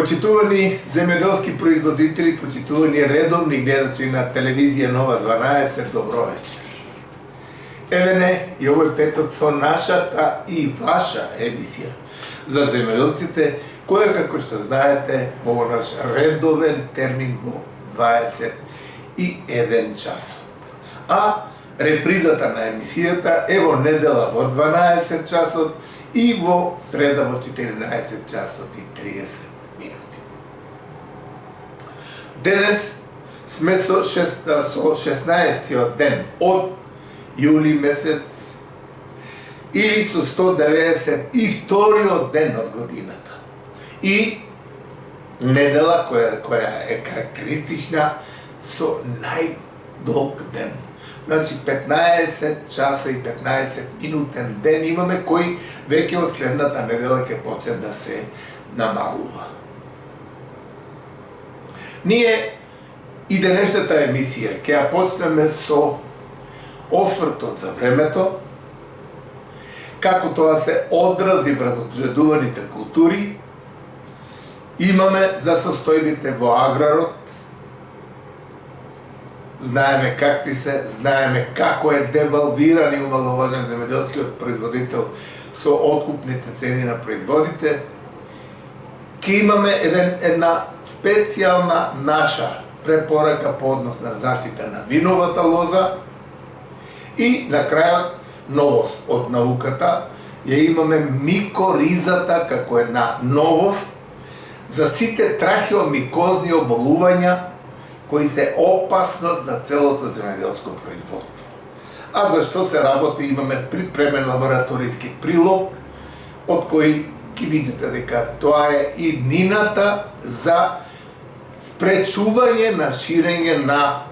Почитувани земјоделски производители, почитувани редовни гледачи на телевизија Нова 12, добро вечер. Еве не, и овој петок со нашата и ваша емисија за земјоделците, која, како што знаете, ово наш редовен термин во 21 часот. А репризата на емисијата е во недела во 12 часот и во среда во 14 часот и 30 минути. Денес сме со 16-тиот ден од јули месец или со 192-тиот ден од годината. И недела која е карактеристична со најдолг ден. Значи 15 часа и 15 минутен ден имаме, кој веќе од следната недела ќе почне да се намалува. Ние и денешната емисија ќе ја почнеме со освртот за времето, како тоа се одрази врз одгледуваните култури. Имаме за состојбите во аграрот, знаеме какви се, знаеме како е девалвиран и умаловажен земјоделскиот производител со откупните цени на производите. Ке имаме една специјална наша препорака по однос на заштита на виновата лоза и на крајот новост од науката. Ја имаме микоризата како една новост за сите трахеомикозни оболувања кои се опасност за целото земјоделско производство. А за што се работи, имаме припремен лабораториски прилог, од кој ќе видите дека тоа е иднината за спречување на ширење на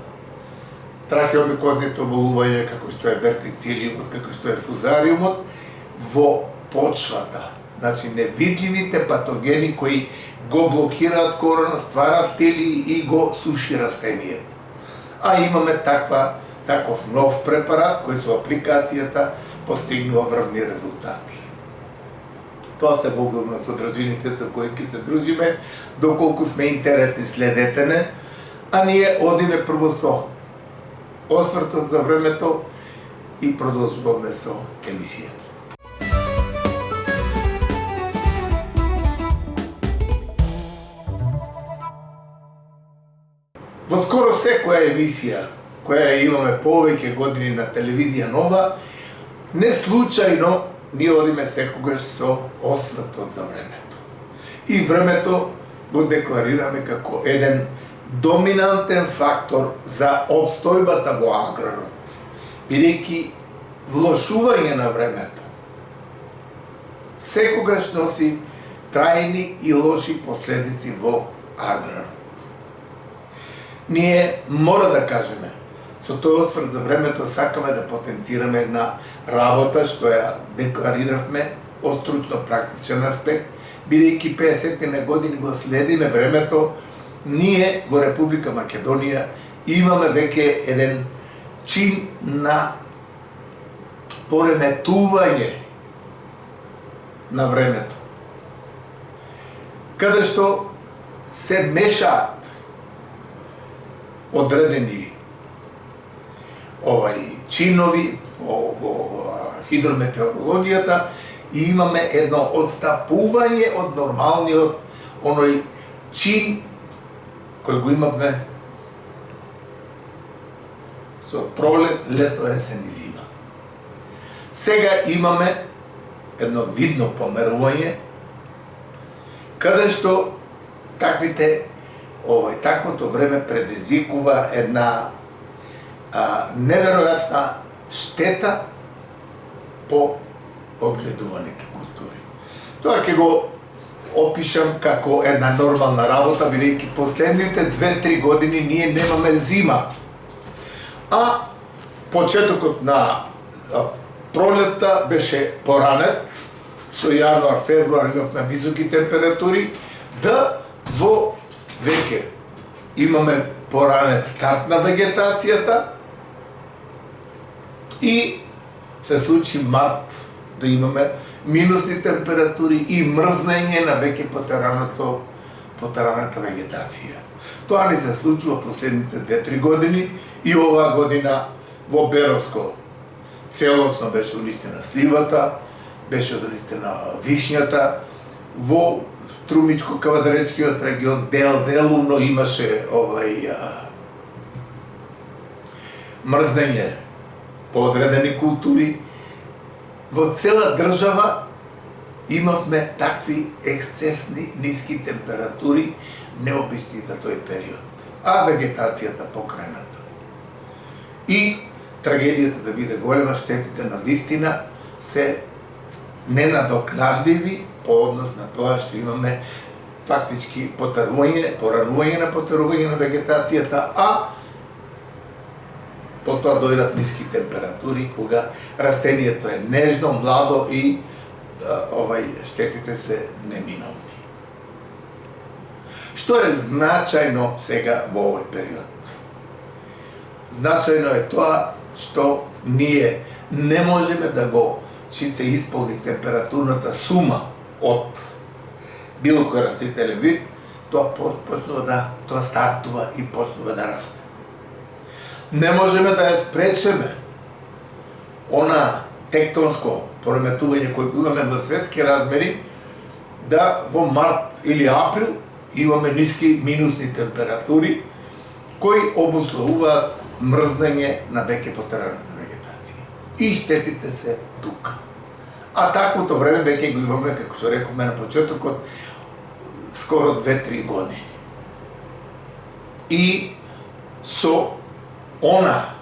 трахеомикозните оболувања, како што е вертицилиумот, како што е фузариумот, во почвата. Значи, невидливите патогени кои го блокираат коронот, стварат тели и го суши растението. А имаме таков нов препарат кој со апликацијата постигнува врвни резултати. Тоа се во главно содржините со кои ќе се дружиме, доколку сме интересни, следете не, а ние одиме прво со освртот за времето и продолжуваме со емисијата. Во скоро секоја емисија, која имаме повеќе години на телевизија Нова, не случајно ние одиме секогаш со освртот за времето. И времето го декларираме како еден доминантен фактор за обстојбата во аграрот, бидејќи влошување на времето секогаш носи трајни и лоши последици во аграрот. Ние мора да кажеме, со тој осврт за времето сакаме да потенцираме една работа што ја деклариравме од стручно-практичен аспект, бидејќи 50 години го следиме времето. Ние во Република Македонија имаме веќе еден чин на пореметување на времето, каде што се мешаат одредени чинови во хидрометеорологијата и имаме едно одстапување од нормалниот оној чин кој го имавме со пролет, лето, есен и зима. Сега имаме едно видно померување, каде што таквото време предизвикува една неверојатна штета по одгледуваните култури. Тоа ќе го опишам како една нормална работа, бидејќи последните 2-3 години ние немаме зима. А почетокот на пролетта беше поранет, со јануар, февруар имавме високи температури, да во веќе имаме поранет старт на вегетацијата и се случи март да имаме минусни температури и мрзнење на веќе потераното потараната вегетација. Тоа ни се случува последните 2-3 години и оваа година во Беровско целосно беше уништена сливата, беше уништена вишњата, во Струмичко-Кавадаречкиот регион делумно имаше мрзнење по одредени култури. Во цела држава имавме такви ексцесни ниски температури, необични за тој период, а вегетацијата покрената. И трагедијата да биде голема, штетите на вистина се ненадокнадливи по однос на тоа што имаме фактички поранување на вегетацијата, а потоа дојдат ниски температури кога растението е нежно, младо и штетите се неминовни. Што е значајно сега во овој период? Значајно е тоа што ние не можеме да го, чим се исполни температурната сума од било кој растителен вид, тоа стартува и почнува да расте. Не можеме да ја спречеме она тектонско пореметување кој имаме во светски размери, да во март или април имаме ниски минусни температури кои обусловуваат мрзнење на веќе потараната вегетација. И штетите се тука. А таквото време веќе го имаме, како што рековме на почетокот, скоро 2-3 години. И со она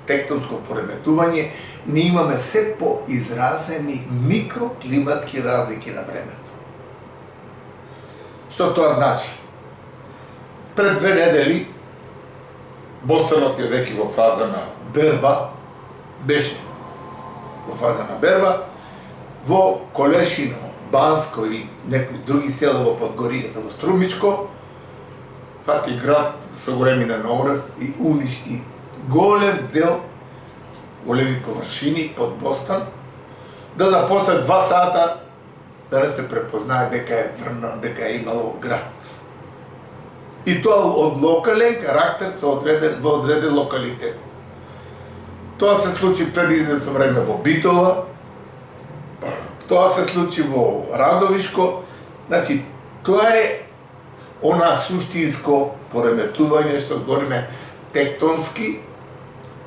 тектонско пореметување, ние имаме се поизразени микроклиматски разлики на времето. Што тоа значи? Пред 2 недели Бостанот е веќе во фаза на берба, беше во фаза на берба, во Колешино, Банско и некои други села во Подгоријата, во Струмичко, фати град со големина на орев и уништи голем дел, големи површини под Бостан, да за после 2 сата да не се препознае дека е имало град. И тоа од локален карактер во одреден локалитет. Тоа се случи пред известно време во Битола, тоа се случи во Радовишко, значи тоа е она суштинско пореметување што говориме тектонски,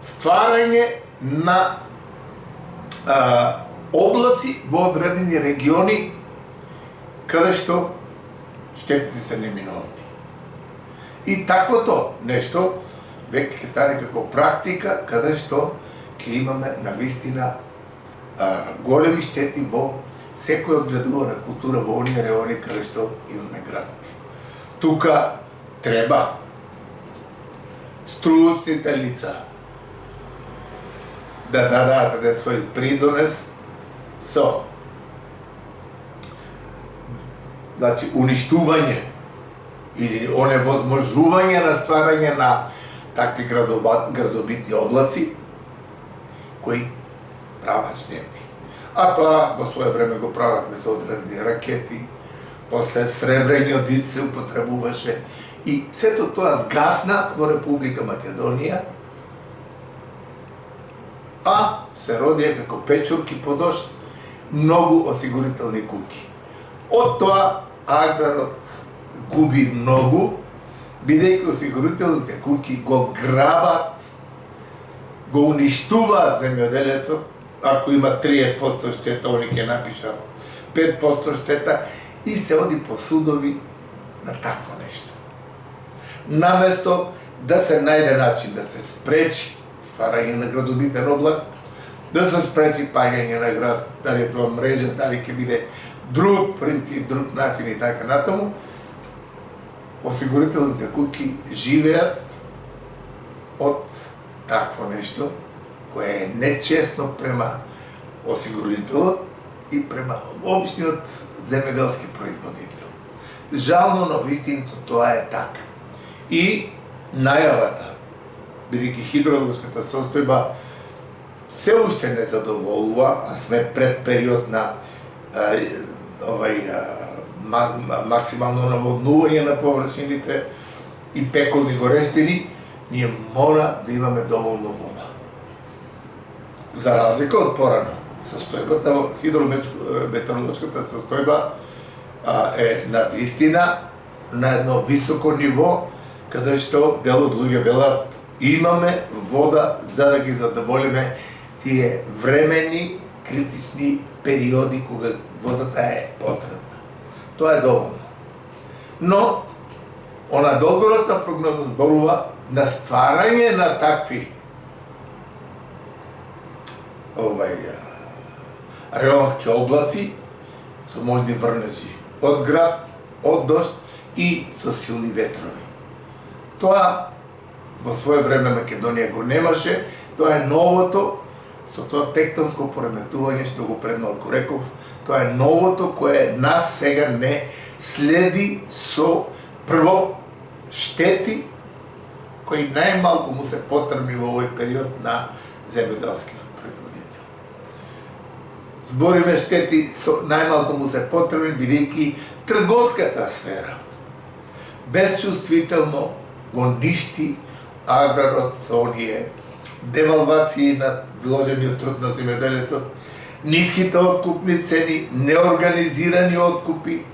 стварање на облаци во одредени региони каде што штетите се неминовни. И таквото нешто веќе ќе стане како практика каде што ќе имаме навистина големи штети во секој одгледувана култура во оние райони каде што имаме град. Тука треба стручните лица да дадат еден свој придонес со уништување или оневозможување на стварање на такви градобитни облаци кои прават штети. А тоа во своје време го правахме со одредени ракети, после сребрениот дит се употребуваше и сето тоа згасна во Република Македонија, а се родија како печурки по дожд многу осигурителни куќи. Од тоа аграрот губи многу, бидејќи осигурителните куќи го грабат, го уништуваат земјоделецот, ако има 30% штета, они ќе напишат 5% штета и се оди по судови на такво нешто. Наместо да се најде начин да се спречи стварање на градобитен облак, да се спречи паѓање на град, дали тоа мрежа, дали ќе биде друг принцип, друг начин и така натаму, осигурителните куќи живеат од такво нешто кое е нечестно према осигурителот и према обичниот земјоделски производител. Жално, но вистинато тоа е така. И најавата, бидејќи хидрологската состојба се уште не задоволува, а сме пред период на максимално наводнување на површините и пеколни горештини, ние мора да имаме доволно вода. За разлика од порано, состојбата, хидрометеоролошката состојба е на вистина на едно високо ниво, каде што дел од луѓе велат имаме вода за да ги задоволиме тие времени критични периоди кога водата е потребна. Тоа е доволно. Но она долгорочна прогноза зборува на стварање на такви реонски облаци со можни врнежи од град, од дожд и со силни ветрови. Тоа во свое време Македонија го немаше, тоа е новото со тоа тектонско пореметување што го предмалку реков, тоа е новото кое нас сега не следи со прво штети кои најмалку му се потребни во овој период на земјоделскиот производител. Збориме штети со најмалку му се потребни бидејќи трговската сфера безчувствително го ништи аграрот со оние девалвации на вложениот труд на земјоделецот, ниските откупни цени, неорганизирани откупи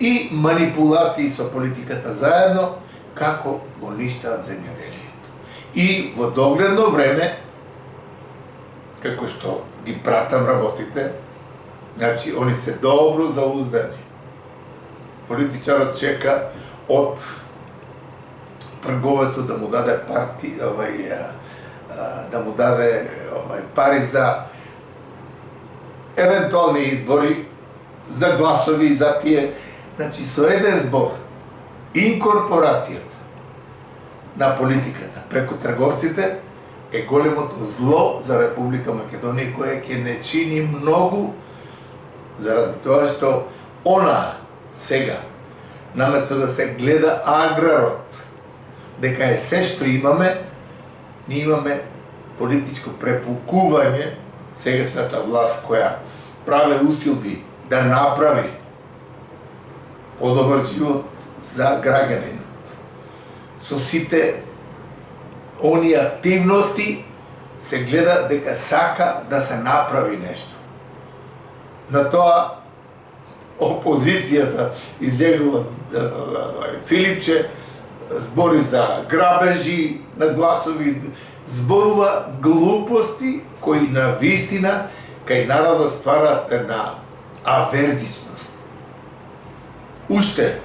и манипулации со политиката заедно, како го ништаат земјоделието. И во догледно време, како што ги пратам работите, значи, они се добро зауздани. Политичарот чека од трговецот да му даде да му даде пари за евентуални избори, за гласови, за тие. Значи, со еден збор, инкорпорацијата на политиката преку трговците е големото зло за Република Македонија, кое ќе не чини многу заради тоа што она сега, наместо да се гледа аграрот, дека е се што имаме, ние имаме политичко препукување сегашната власт која прави усилби да направи подобар живот за граѓанинот. Со сите оние активности се гледа дека сака да се направи нешто. На тоа опозицијата излегува Филипче, збори за грабежи на гласови, зборува глупости кои на вистина кај народот стварат една аверзичност. Уште,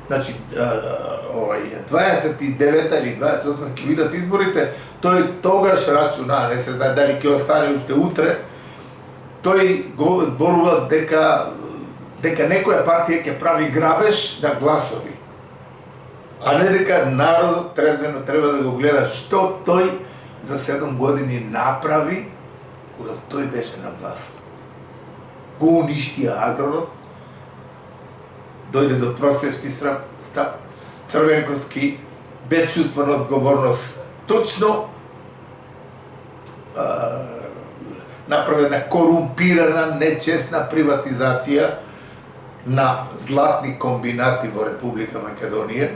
значи, 29 или 28 ќе видат изборите, тој тогаш рачуна, не се знае дали ќе остане уште утре, тој го зборува дека некоја партија ќе прави грабеж на гласови, а не дека народот трезвено треба да го гледа што тој за 7 години направи кога тој беше на власт. Го уништија аграрот, дојде до просечки стап, Црвенковски, без чувство на одговорност, точно направена корумпирана, нечестна приватизација на златни комбинати во Република Македонија,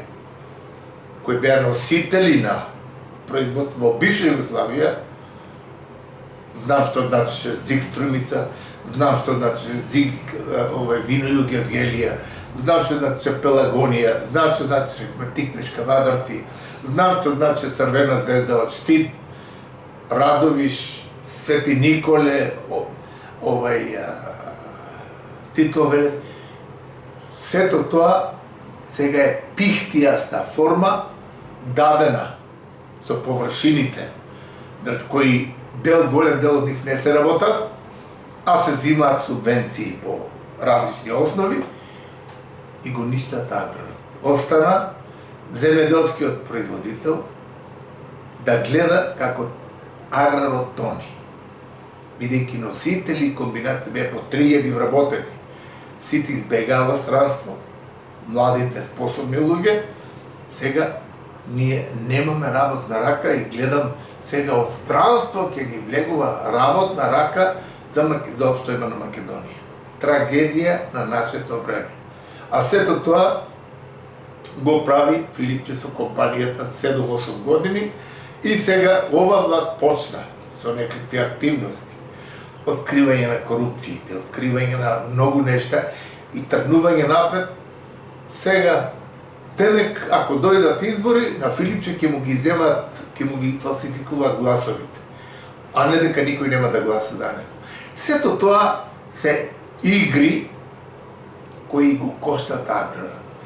кои беа носители на производ во бивша Југославија. Знам што значи Зиг Струјмица, знам што значи Зиг Вино Југ Евгелија, знам што значи Пелагонија, знам што значи Тикнешка Вадарци, знам што значи Црвена звезда од Штип, Радовиш, Свети Николе, Тито Велес. Сето тоа сега е пихтијаста форма дадена со површините, кои голем дел од нив не се работат, а се зимаат субвенции по различни основи и го ништат аграрот. Остана земјоделскиот производител да гледа како аграрот тони. Бидејќи носители и комбинати беа по 3000 вработени, сите избегава странство, младите способни луѓе, сега ние немаме работна рака и гледам сега од странство ќе ни влегува работна рака за обстојба на Македонија. Трагедија на нашето време. А сето тоа го прави Филипче со компанијата 7-8 години и сега ова власт почна со некакви активности. Откривање на корупциите, откривање на многу нешта и тргнување напред. Сега, демек, ако дојдат избори, на Филипче ќе му ги земат, ќе му ги фалсификуваат гласовите, а не дека никој нема да гласа за него. Сето тоа се игри кои го коштат аграрот.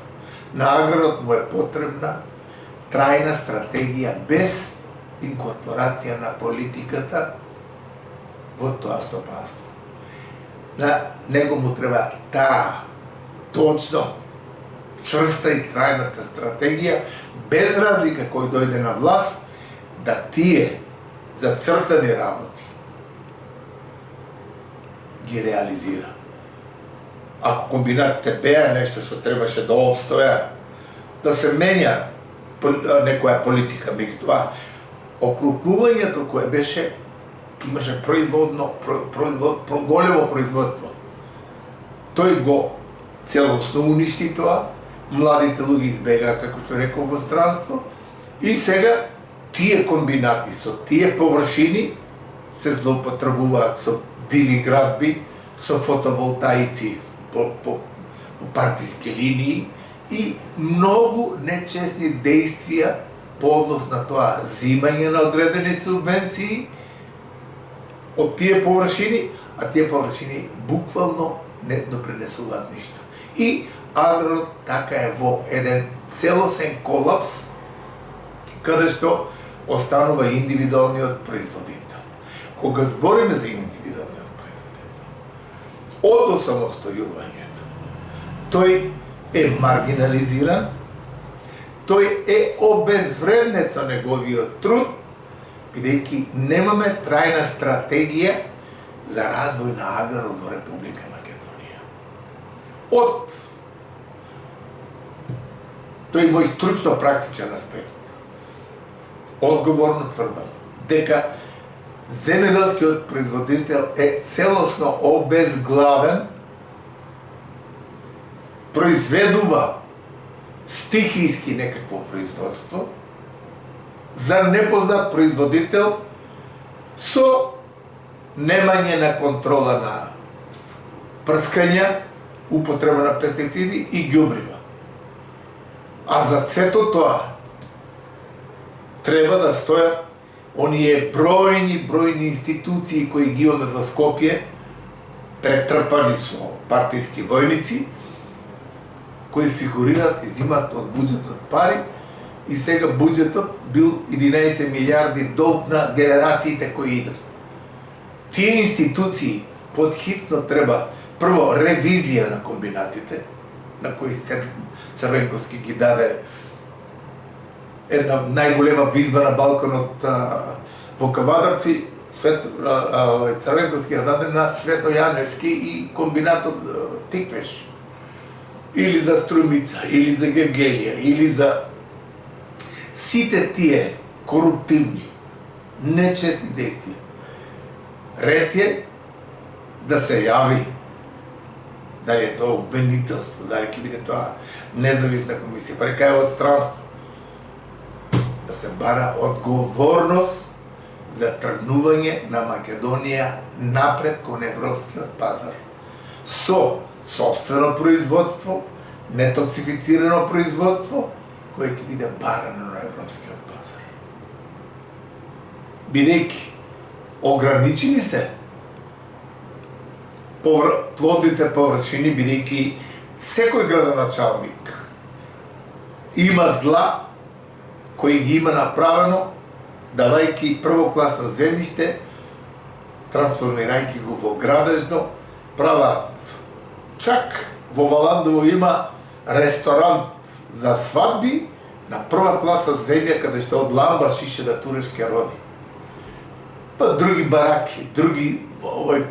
На аграрот му е потребна трајна стратегија без инкорпорација на политиката во тоа стопанство. На него му треба таа точно чврста и трајната стратегија, без разлика кој дојде на власт, да тие зацртани работи ги реализира. Ако комбинатите беа нешто што требаше да обстоја, да се менја некоја политика, меѓутоа окрупнувањето кое беше, имаше големо производство. Тој го целосно уништи тоа, младите луѓе избегаа, како што реков, во странство, и сега тие комбинати со тие површини се злоупотребуваат со диви градби, со фотоволтаици по партиски линии и многу нечестни действија по однос на тоа зимање на одредени субвенции од тие површини, а тие површини буквално не допринесуваат ништо. И аграрот така е во еден целосен колапс, каде што останува индивидуалниот производител. Кога збориме за индивидуалниот производител, од осамостојувањето, тој е маргинализиран, тој е обезвреднет со неговиот труд, бидејќи немаме трајна стратегија за развој на аграрот во Република Македонија. Тој мој стручно практичен аспект. Одговорно тврдам дека земјоделскиот производител е целосно обезглавен, произведува стихијски некакво производство за непознат производител со немање на контрола на прскања, употреба на пестициди и ѓубрива. А за сето тоа треба да стојат оние бројни институции кои ги имаме во Скопје, претрпани со партиски војници, кои фигурират и зимат од буџетот пари, и сега буџетот бил 11 милиарди долг на генерациите кои идат. Тие институции подхитно треба прво ревизија на комбинатите, на кои Црвенковски ги даде една најголема визба на балконот во Кавадарци, Црвенковски ја даде на Свето Јаневски и комбинатот Тиквеш. Или за Струмица, или за Гевгелија, или за сите тие коруптивни, нечестни действија. Ред е да се јави дали е тоа обвинителство, дали ќе биде тоа независна комисија, прекај од странство. Да се бара одговорност за тргнување на Македонија напред кон европскиот пазар. Со собствено производство, нетоксифицирано производство, кое ќе биде барано на европскиот пазар. Бидејќи ограничени се плодните површини, бидејќи секој градоначалник има зла кои ги има направено, давајќи првокласно земјиште, трансформирајќи го во градежно, прават. Чак во Валандово има ресторант за свадби на прва класа земја, каде што од ламба шише да турешки роди. Па други бараки, други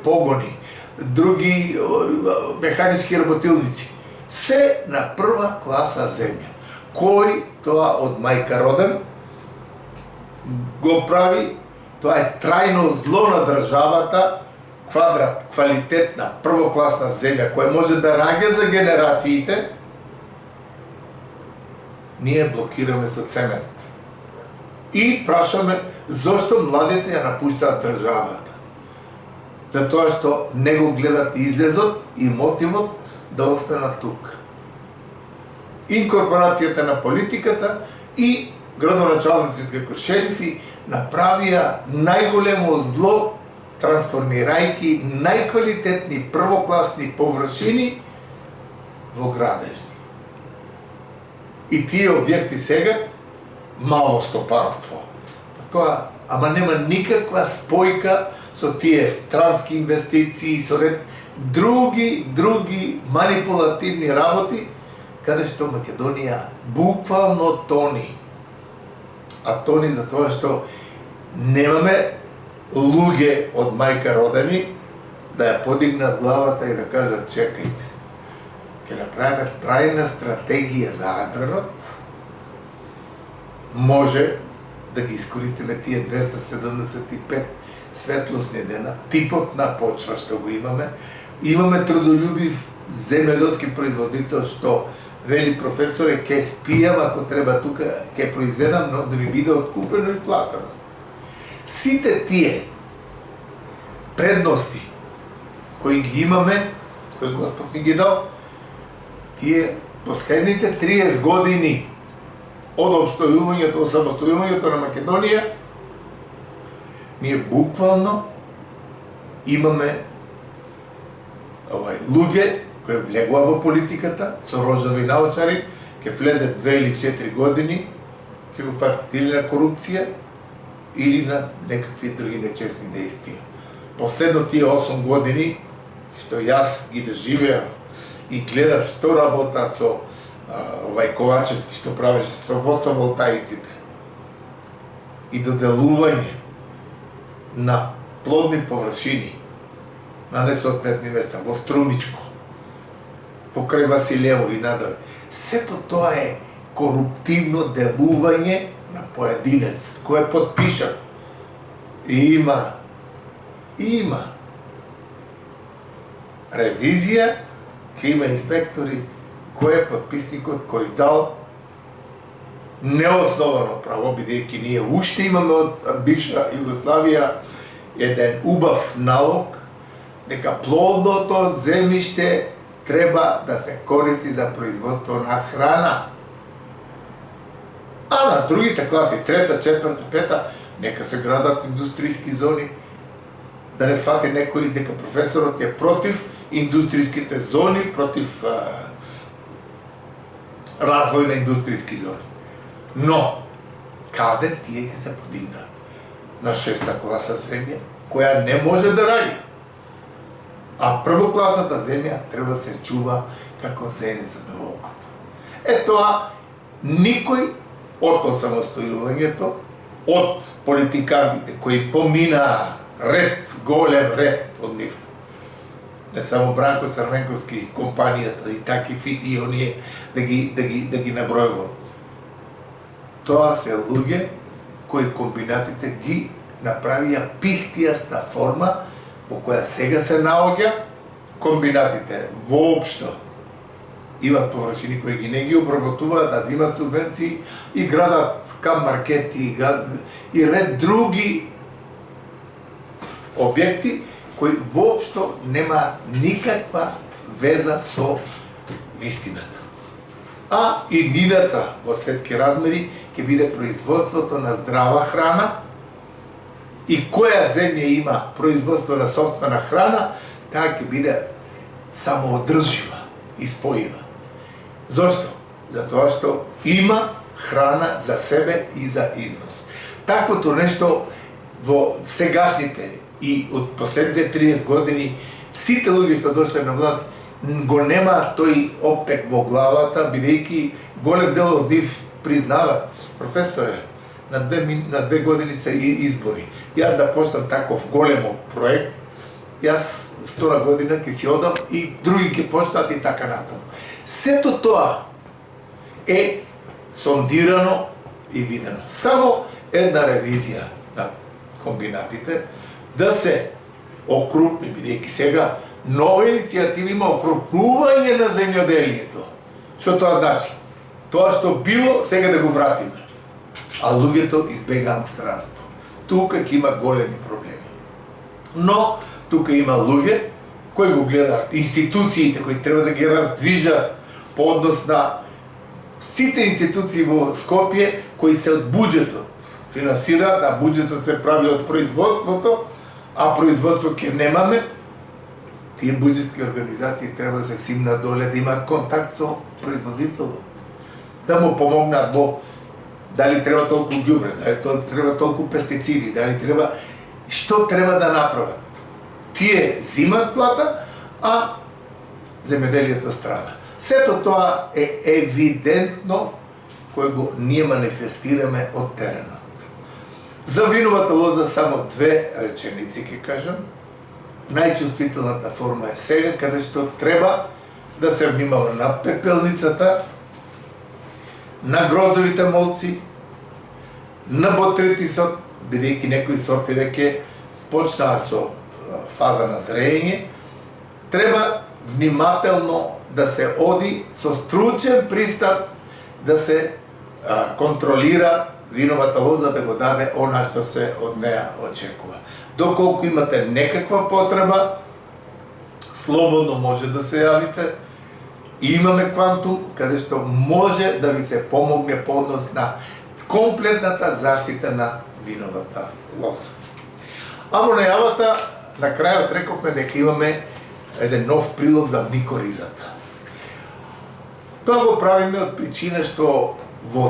погони, други механички работилници. Се на прва класа земја. Кој тоа од мајка роден го прави, тоа е трајно зло на државата, квадрат, квалитетна, првокласна земја, која може да раѓа за генерациите, ние блокираме со цемент. И прашаме зошто младите ја напуштаат државата. Затоа што не го гледат излезот и мотивот да останат тука. Инкорпорацијата на политиката и градоначалниците како шерифи направија најголемо зло, трансформирајќи најквалитетни првокласни површини во градежни. И тие објекти сега мало стопанство. Тоа, ама нема никаква спојка со тие странски инвестиции, со ред други манипулативни работи, каде што Македонија буквално тони. А тони за тоа што немаме луѓе од мајка родени да ја подигнат главата и да кажат чекајте. Ќе направиме трајна стратегија за аграрот, може да ги искористиме тие 275 светлосни дена, типот на почва што го имаме. Имаме трудолюбив земјоделски производител што вели професоре, ќе спијам ако треба тука, ќе произведам, но да ми биде откупено и платено. Сите тие предности кои ги имаме, кои Господ ни ги дал, тие последните 30 години од обстојувањето, самостојувањето на Македонија, ние буквално имаме луѓе кои влегува во политиката со рожови научари, ќе влезе 2 или 4 години, ќе го фатат или на корупција или на некакви други нечестни действија. Последно тие 8 години што јас ги доживеав и гледав што работат со Ковачевски, што правеше со фотоволтаиците и доделување на плодни површини на несоодветни места, во Струмичко, покрај Василево и надале. Сето тоа е коруптивно делување на поединец, кој е подпишан. И има ревизија, ќе има инспектори, кој е подписникот кој дал неосновано право, бидејќи ние уште имаме од бивша Југославија еден убав налог дека плодното земјиште треба да се користи за производство на храна. А на другите класи, 3, 4, 5, нека се градат индустријски зони. Да не свати некој дека професорот е против индустријските зони, против развој на индустријски зони. Но, каде тие ќе се подигнат? На 6-та класа земја, која не може да раѓа. А првокласната земја треба да се чува како зеницата во окото. Тоа, никој од осамостојувањето, од политикантите кои поминаа ред, голем ред од нив, не само Бранко Црвенковски, компанијата и таки фити и оние да ги набројувам. Тоа се луѓе кои комбинатите ги направија пихтијаста форма во која сега се наоѓа. Комбинатите воопшто имат површини кои ги не ги обработуваат, да земат субвенции и градат кам маркети и ред други објекти кои воопшто нема никаква веза со вистината. А иднината во светски размери ќе биде производството на здрава храна, и која земја има производство на сопствена храна, таа ќе биде самоодржива и спојива. Зошто? Затоа што има храна за себе и за износ. Таквото нешто во сегашните и од последните 30 години сите луѓе што дошле на власт го нема тој оптек во главата, бидејќи голем дел од нив признава: професоре, на 2 години се избори. Јас да почнам таков големо проект, јас втора година ќе си одам и други ќе почнат и така натаму. Сето тоа е сондирано и видено. Само една ревизија на комбинатите да се окрупни, бидејќи сега нова иницијатива има окрупнување на земјоделието. Што тоа значи? Тоа што било, сега да го вратиме. А луѓето избегаат странство. Тука ќе има големи проблеми. Но тука има луѓе кои го гледаат институциите кои треба да ги раздвижат по однос на сите институции во Скопје кои се од буџетот финансираат, а буџетот се прави од производството, а производство ќе немаме. Тие буџетски организации треба да се симнат доле, да имаат контакт со производителот, да му помогнат во дали треба толку ѓубре, дали треба толку пестициди, дали треба што треба да направат. Тие зимат плата, а земеделието страда. Сето тоа е евидентно кој го ние манифестираме од теренот. За виновата лоза само две реченици ќе кажам. Најчувствителната форма е сега, каде што треба да се внимава на пепелницата, на грозовите молци, на ботретисот, бидејќи некои сорти веќе почнаа со фаза на зреење, треба внимателно да се оди со стручен пристап да се контролира виновата лоза, да го даде она што се од неа очекува. Доколку имате некаква потреба, слободно може да се јавите. Имаме квантум каде што може да ви се помогне по однос на комплетната заштита на виновата лоза. А во најавата на крајот рековме дека имаме еден нов прилог за микоризата. Тоа го правиме од причина што во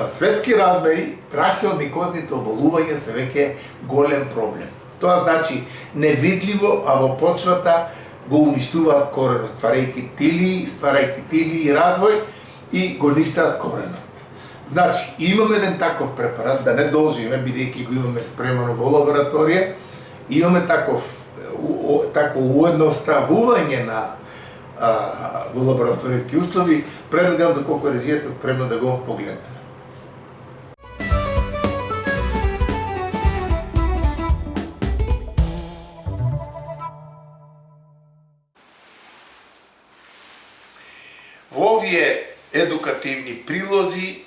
светски размери трахеомикозните оболувања се веќе голем проблем. Тоа значи невидливо, а во почвата го уништуваат коренот, стварајќи тили и развој и го ништаат коренот. Значи, имаме еден таков препарат, да не должиме, бидејќи го имаме спремано во лабораторија, имаме тако уедноставување на во лабораториски услови, предлагам доколку режијата спремно да го погледнеме. Во овие едукативни прилози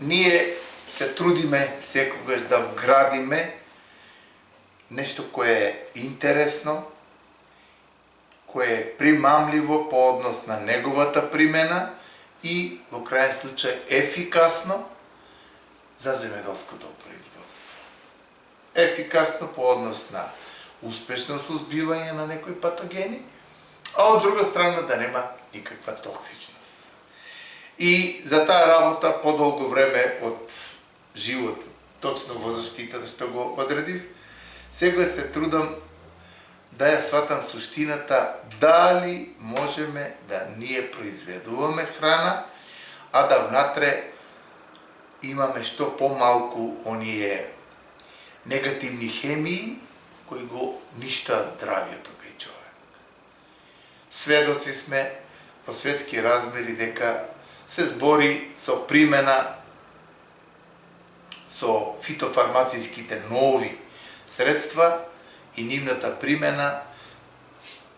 ние се трудиме секогаш да вградиме нешто кое е интересно, кое е примамливо по однос на неговата примена и во крајен случај ефикасно за земјоделското производство. Ефикасно по однос на успешно сузбивање на некои патогени, а од друга страна да нема никаква токсичност. И за таа работа подолго време од животот, точно во заштитата што го одредив, сега се трудам да ја сватам суштината дали можеме да ние произведуваме храна, а да внатре имаме што помалку оние негативни хемии кои го ништаат здравието кај човек. Сведоци сме во светски размери дека се збори со примена со фитофармациските нови средства и нивната примена,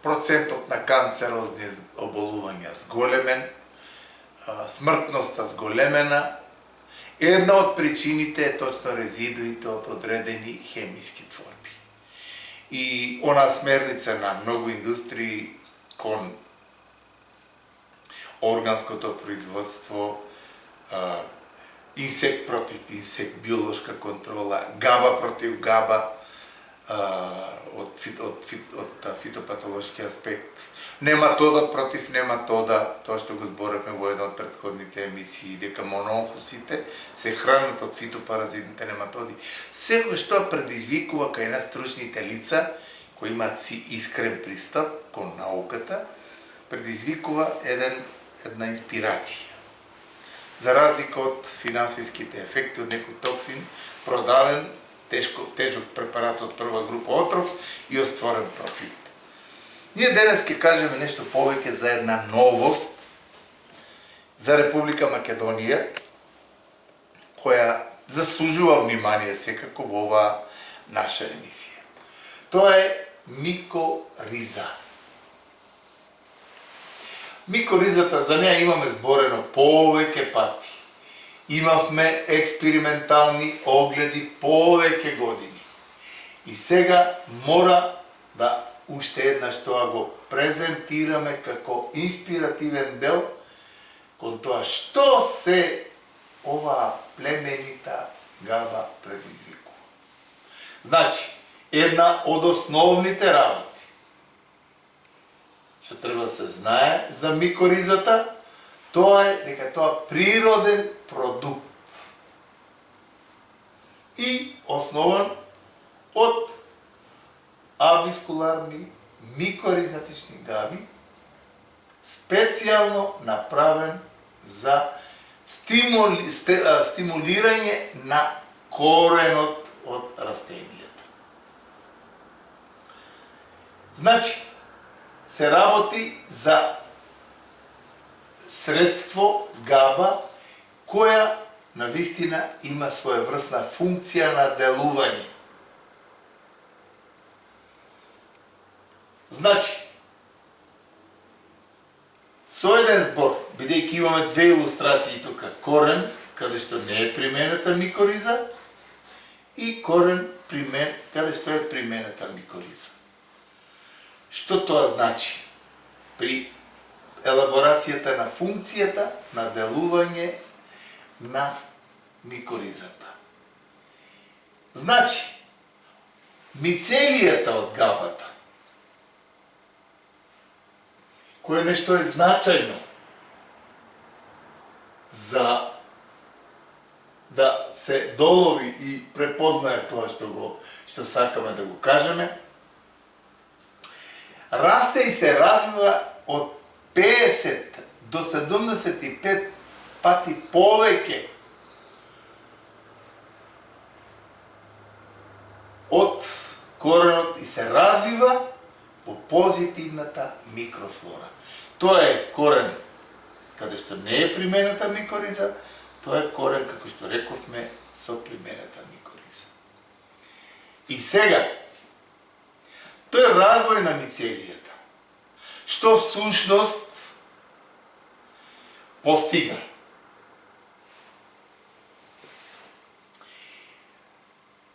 процентот на канцерозни оболувања зголемен, смртноста зголемена. Една од причините е точно резидуите од одредени хемиски творби. И она смерница на многу индустрии кон органското производство, инсект против инсект, биолошка контрола, габа против габа, од фитопатолошки аспект, нематода против нематода, тоа што го зборевме во една од претходните емисии, дека мононхусите се хранат од фитопаразитните нематоди. Секој што предизвикува кај нас стручните лица, кои имаат си искрен пристап кон науката, предизвикува една инспирација. За разлика од финансиските ефекти од некој токсин, продаден тежок препарат од прва група отров и остварен профит. Ние денес ќе кажеме нешто повеќе за една новост за Република Македонија, која заслужува внимание секако во оваа наша емисија. Тоа е микориза. Микоризата, за неја имаме зборено повеќе пати. Имавме експериментални огледи повеќе години. И сега мора да уште еднаш тоа го презентираме како инспиративен дел кон тоа што се оваа племенита габа предизвикува. Значи, една од основните работи што треба да се знае за микоризата, тоа е дека тоа природен продукт и основан од авискуларни микоризатични габи, специјално направен за стимулирање на коренот од растенијата. Значи, се работи за средство габа која навистина има своеврсна функција на делување. Значи, со еден збор, бидејќи имаме две илустрации тука, корен, каде што не е применета микориза, и корен каде што е применета микориза. Што тоа значи? При елаборацијата на функцијата на делување на микоризата. Значи, мицелијата од габата, кое нешто е значајно за да се долови и препознае тоа што сакаме да го кажеме, расте и се развива од 50 до 75 пати повеќе од коренот и се развива во позитивната микрофлора. Тоа е корен каде што не е применета микориза, тоа е корен, како што рековме, со применета микориза. И сега, тој е развој на мицелијата, што всушност постига.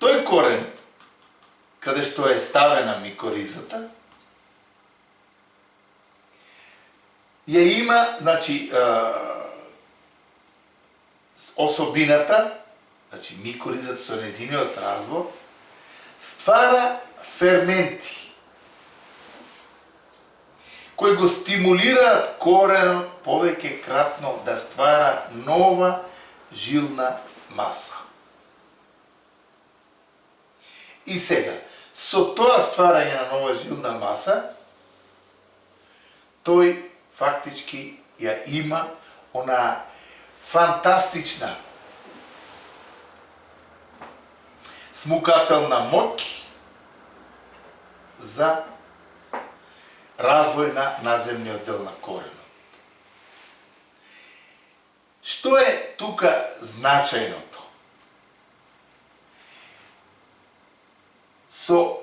Тој корен, каде што е ставена микоризата, ја има, значи, особината, значи микоризата со нејзиниот развор, ствара ферменти, кои го стимулираат коренот повеќе кратно да ствара нова жилна маса. И сега, со тоа стварање на нова жилна маса, тој фактички ја има она фантастична смукателна моќ за развој на надземниот дел на коренот. Што е тука значајното? Со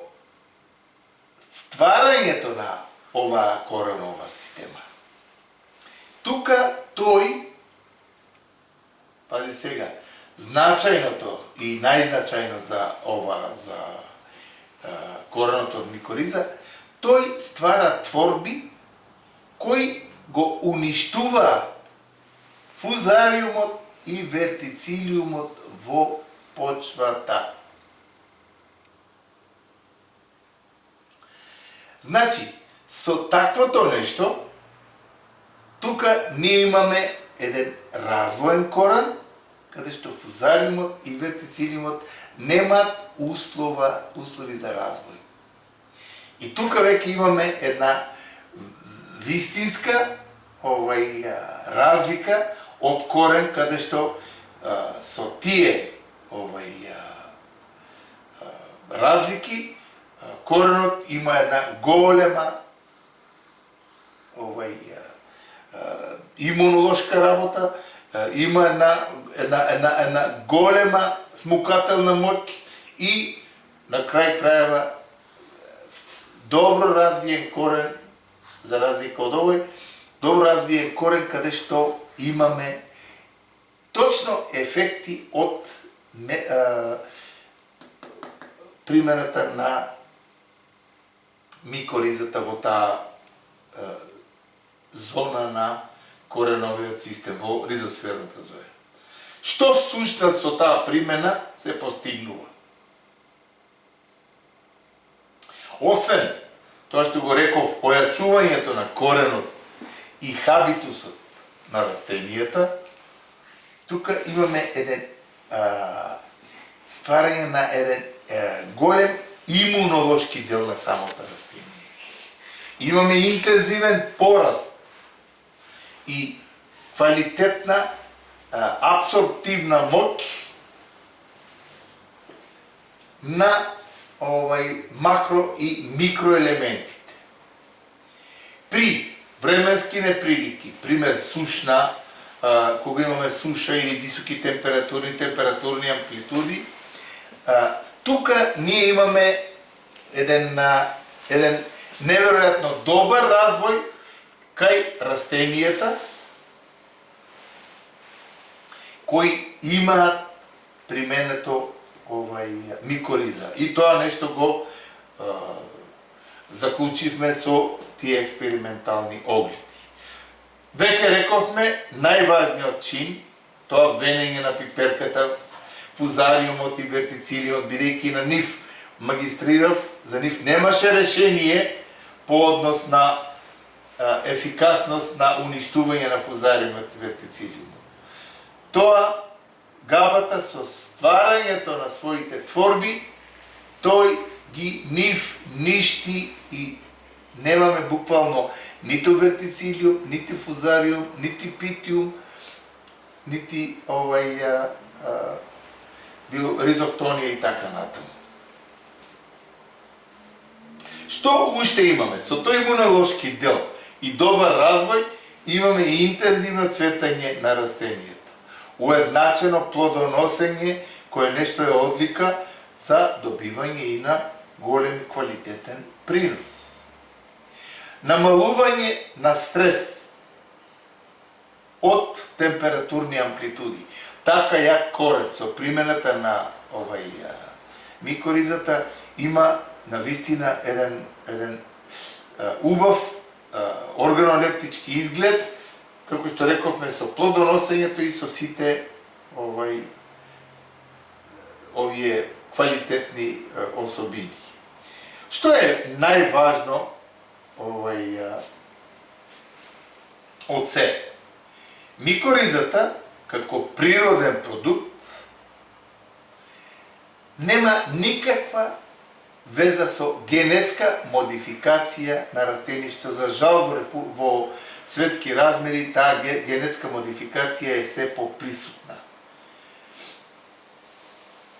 стварањето на оваа коренова система, тука тој, пази сега, значајното и најзначајно за коренот од микориза, тој ствара творби кои го уништуваат фузариумот и вертицилиумот во почвата. Значи, со таквото нешто, тука ние имаме еден развоен корен, каде што фузариумот и вертицилиумот немаат услови за развој. И тука веќе имаме една вистинска разлика од корен, каде што со тие разлики коренот има една голема имунолошка работа, има една голема смукателна моќ и на крај крајава добро развиен корен, за разлика од овој, добро развиен корен каде што имаме точно ефекти од примената на микоризата во таа зона на кореновиот систем, во ризосферната зона. Што всушност со таа примена се постигнува? Освен тоа што го реков, ојачувањето на коренот и хабитусот на растенијата, тука имаме еден стварање на еден голем имунолошки дел на самото растение. Имаме интензивен пораст и квалитетна абсорптивна моќ на макро и микроелементите. При временски неприлики, пример сушна, кога имаме суша или високи температурни амплитуди, тука ние имаме еден неверојатно добар развој кај растенијата кои имаат применето микориза. И тоа нешто го заклучивме со тие експериментални огледи. Веќе рековме, најважниот чин, тоа венење на пиперката, фузариумот и вертицилиот, бидејќи на нив магистрирав, за нив немаше решение по однос на ефикасност на уништување на фузариумот и вертицилиумот. Тоа габата со стварањето на своите творби, тој ги нив ништи и немаме буквално ниту вертицилиум, нити фузариум, нити питиум, нити ризоктонија и така натаму. Што уште имаме? Со тој имунолошки дел и добар развој имаме и интензивно цветање на растенијата. Уедначено плодоносење, кое нешто е одлика за добивање и на голем квалитетен принос. Намалување на стрес од температурни амплитуди. Така јак корен со примената на микоризата има навистина еден убав органолептички изглед, како што рековме, со плодоносењето и со сите овие квалитетни особини. Што е најважно од се? Микоризата, како природен продукт, нема никаква веза со генетска модификација на растени, што за жал во светски размери таа генетска модификација е се поприсутна.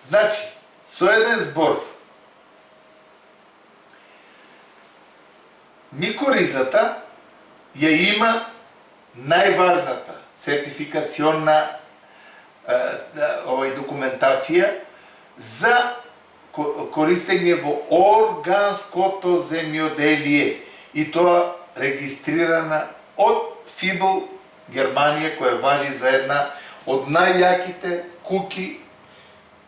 Значи, со еден збор, микоризата ја има најважната сертификационна документација за користење во органското земјоделие, и тоа регистрирана од ФИБЛ Германија, која важи за една од најјаките куки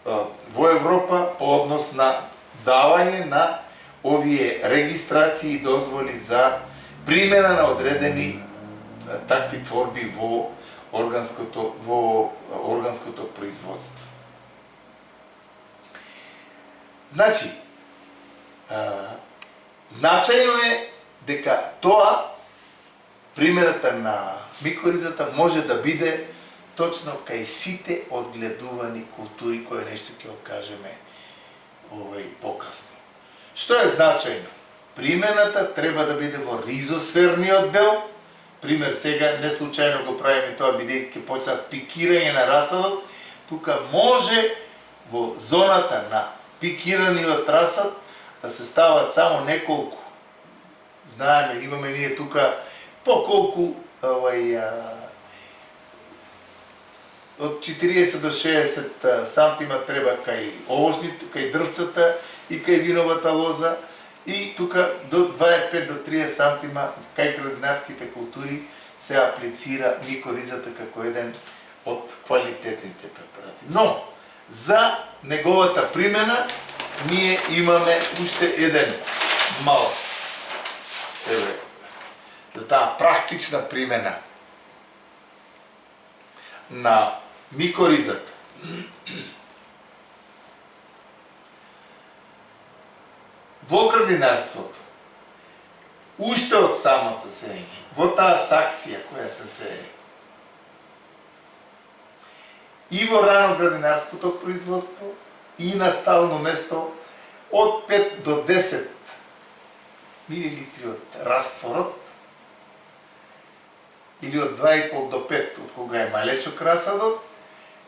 во Европа по однос на давање на овие регистрации и дозволи за примена на одредени такви творби во органското производство. Значи, значајно е дека тоа, примената на микоризата може да биде точно кај сите одгледувани култури, кои нешто ќе го кажеме покасно. Што е значајно? Примената треба да биде во ризосферниот дел. Пример, сега не случајно го правиме тоа, бидејќи ќе почнат пикирање на расадот. Тука може во зоната на пикираниот расад да се стават само неколку. Знаеме, имаме ние тука по колку од 40 до 60 сантима треба кај овошните, кај дрвцата и кај виновата лоза, и тука до 25 до 30 сантима кај градинарските култури се аплицира микоризата како еден од квалитетните препарати. Но, за неговата примена, ние имаме уште еден мал, за таа практична примена на микоризата. Во градинарството, уште од самото сеење, во таа саксија која се сее, и во рано градинарското производство, и на стално место, од 5 до 10 милилитри од растворот, или од 2,5 до 5, од кога е малечок расадот,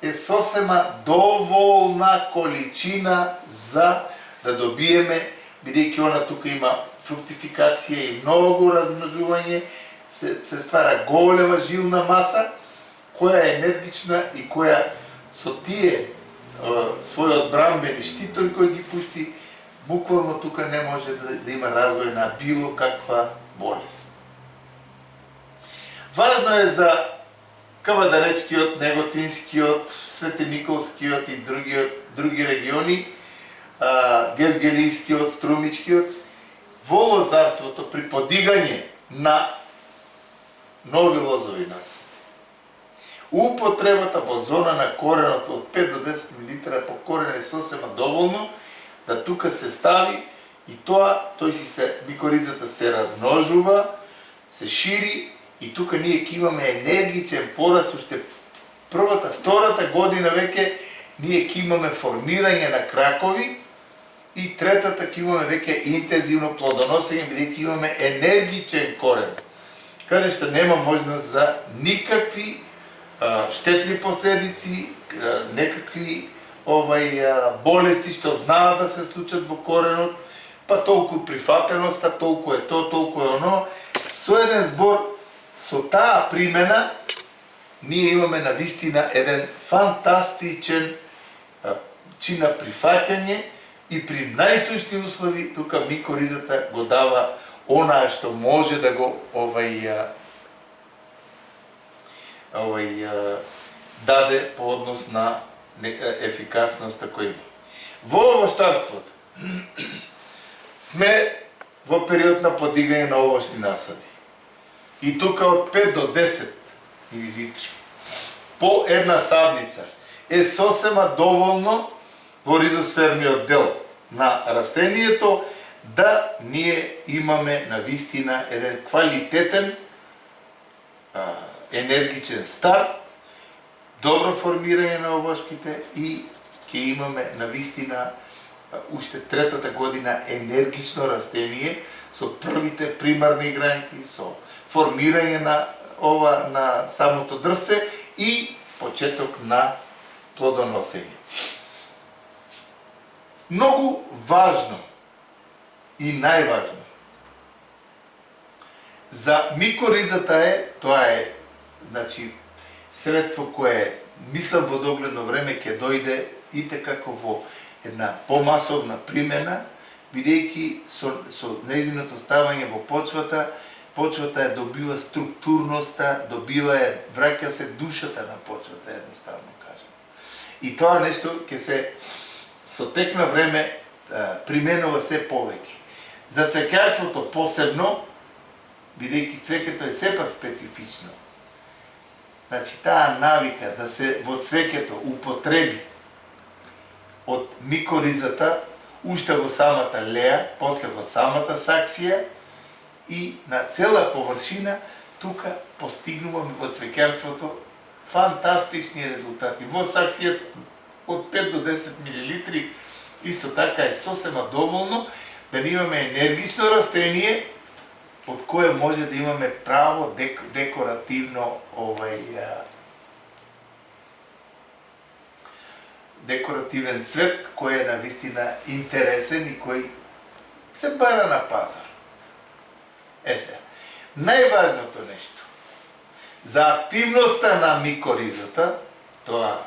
е сосема доволна количина за да добиеме, бидејќи она тука има фруктификација и многу размножување, се ствара голема жилна маса, која е енергична и која со тие својот брамбени штитори кој ги пушти, буквално тука не може да има развој на било каква болест. Важно е за Кавадаречкиот, Неготинскиот, Светениколскиот и други региони, Гевгелискиот, Струмичкиот, во лозарството при подигање на нови лозови насади. Употребата во зона на коренот од 5 до 10 мл по корен е сосема доволно да тука се стави и микоризата се размножува, се шири и тука ние ќе имаме енергичен пораст, уште првата, втората година веќе ние ќе имаме формирање на кракови и третата ќе имаме веќе интензивно плодоносење, бидејќи имаме енергичен корен, каде што нема можност за никакви штетни последици, некакви болести што знаат да се случат во коренот, па толку прифатеноста, толку е то, толку е оно. Со еден збор, со таа примена, ние имаме навистина еден фантастичен чин на прифаќање и при најсушни услови тука микоризата го дава онаа што може да го даде по однос на ефикасноста која има. Во овощарството сме во период на подигање на овошни насади. И тука од 5 до 10 мл по една садница е сосема доволно во ризосферниот дел на растението да ние имаме навистина еден квалитетен енергичен старт, добро формирање на овошките и ќе имаме навистина уште третата година енергично растение со првите примарни гранки, со формирање на самото дрвце и почеток на плодоносење. Многу важно и најважно за микоризата тоа е средство кое, мислам, во догледно време ќе дојде и како во една помасовна примена, бидејќи со нејзиното ставање во почвата добива структурноста, враќа се душата на почвата, едноставно кажем. И тоа нешто ќе се со тек на време применува се повеќе. За цвеќарството посебно, бидејќи цвеќето е сепак специфично, таа навика да се во цвеќето употреби од микоризата уште во самата леа, после во самата саксија и на цела површина, тука постигнуваме во цвеќарството фантастични резултати. Во саксијата од 5 до 10 мл исто така е сосема доволно да имаме енергично растение од кое може да имаме право декоративно декоративен цвет кој е навистина интересен и кој се бара на пазар. Најважното нешто за активноста на микоризата, тоа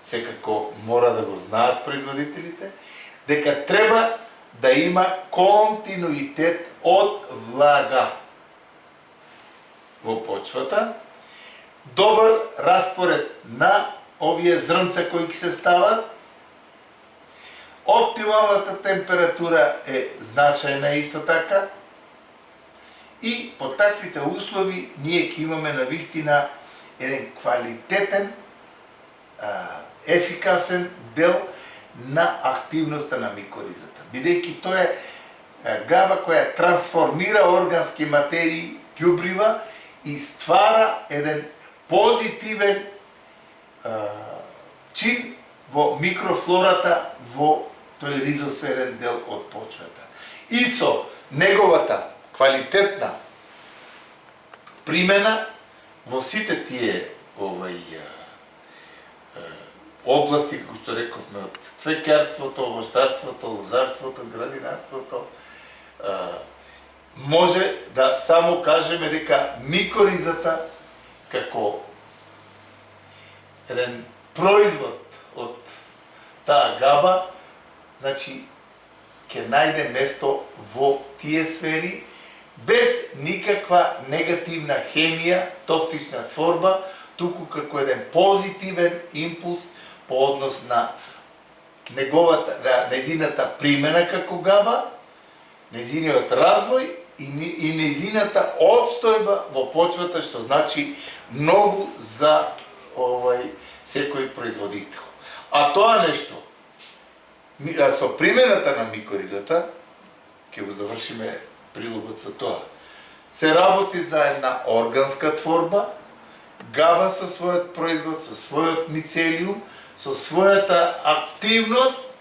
секако мора да го знаат производителите, дека треба да има континуитет од влага. во почвата, добар распоред на овие зрнца кои ќе се стават, оптималната температура е значајна исто така, и по таквите услови ние ќе имаме навистина еден квалитетен, ефикасен дел на активноста на микоризата. Бидејќи тоа е габа која трансформира органски материи, ѓубрива и ствара еден позитивен чин во микрофлората во тој ризосферен дел од почвата. И со неговата квалитетна примена во сите тие области, како што рековме, од цвеќарството, овоштарството, лозарството, градинарството, може да само кажеме дека микоризата како еден производ од таа габа, значи, ќе најде место во тие сфери, без никаква негативна хемија, токсична творба, туку како еден позитивен импулс по однос на нејзината примена како габа, нејзиниот развој и нејзината обстојба во почвата, што значи многу за секој производител. А тоа нешто, со примената на микоризата, ќе го завршиме прилогот со тоа, се работи за една органска творба, габа со својот производ, со својот мицелиум, со својата активност,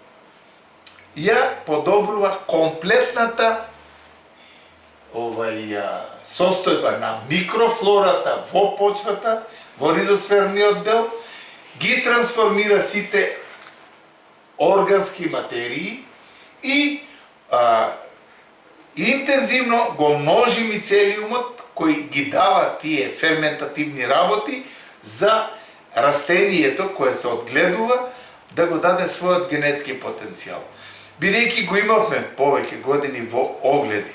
ја подобрува комплетната состојба на микрофлората во почвата, во ризосферниот дел, ги трансформира сите органски материи и интензивно го множи мицелиумот кој ги дава тие ферментативни работи за растението кое се одгледува да го даде својот генетски потенцијал. Бидејќи го имавме повеќе години во огледи,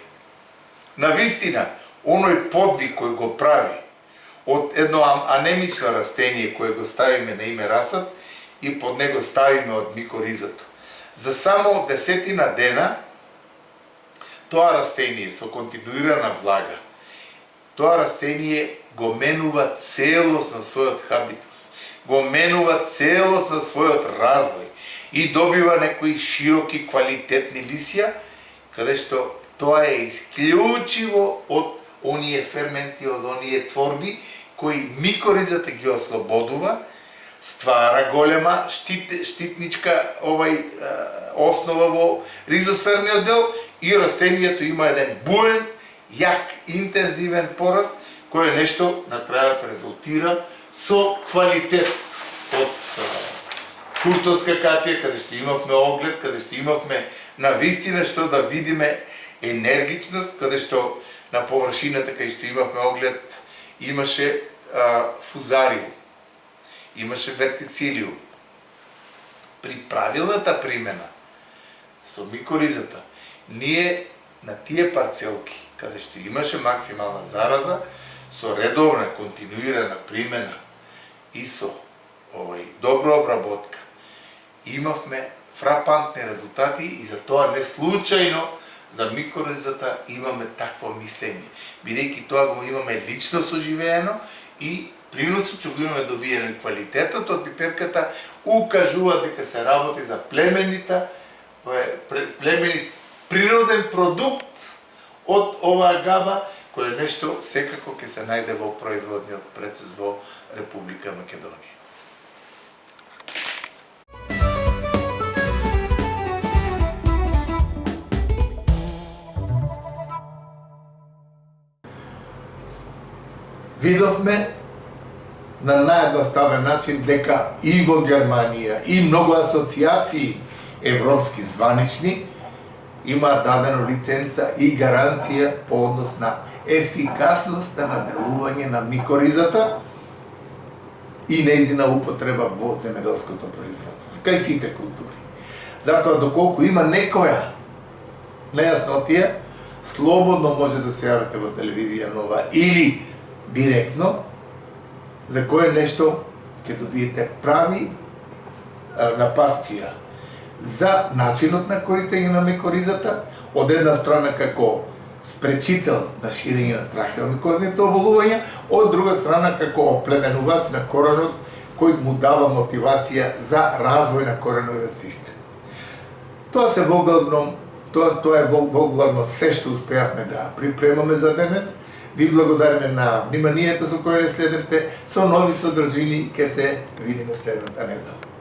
навистина, оној подвиг кој го прави од едно анемично растение кое го ставиме на име расад и под него ставиме од микоризата. За само 10 дена тоа растение со континуирана влага, тоа растение го менува целосно својот хабитус, го менува целосно својот развој и добива некои широки квалитетни лисја, каде што тоа е исклучиво од оние ферменти, од оние творби кои микоризата ги ослободува, ствара голема штитничка основа во ризосферниот дел и растението има еден буен, јак, интензивен пораст, кој е нешто на крајот резултира со квалитет од куртовска капија, каде што имавме оглед, каде што имавме навистина што да видиме енергичност, каде што на површината кај што имавме оглед имаше фузариум, имаше вертицилиум. При правилната примена со микоризата, ние на тие парцелки, каде што имаше максимална зараза, со редовна, континуирана примена и со добра обработка, имавме фрапантни резултати и за тоа не случајно за микоризата имаме такво мислење, бидејќи тоа го имаме лично соживеено и приносот што го имаме добиено и квалитетот од пиперката укажува дека се работи за племенит природен продукт од оваа габа, кој е нешто секако ќе се најде во производниот процес во Република Македонија. Видовме на наједноставен начин дека и во Германија и многу асоциации европски званични има дадено лиценца и гаранција по однос на ефикасноста на делување на микоризата и нејзина употреба во земјоделското производство, кај сите култури. Затоа доколку има некоја нејаснотија, слободно може да се јавите во телевизија Нова или директно за кое нешто ќе добиете прави напастија за начинот на користење на микоризата, од една страна како спречител на ширење на трахеомикозните оболувања, од друга страна како оплеменувач на коренот кој му дава мотивација за развој на кореновиот систем. Тоа е воглавно се што успеавме да припремаме за денес. Ви благодариме на вниманието со кое не следевте. Со нови содржини ќе се видиме следната недела.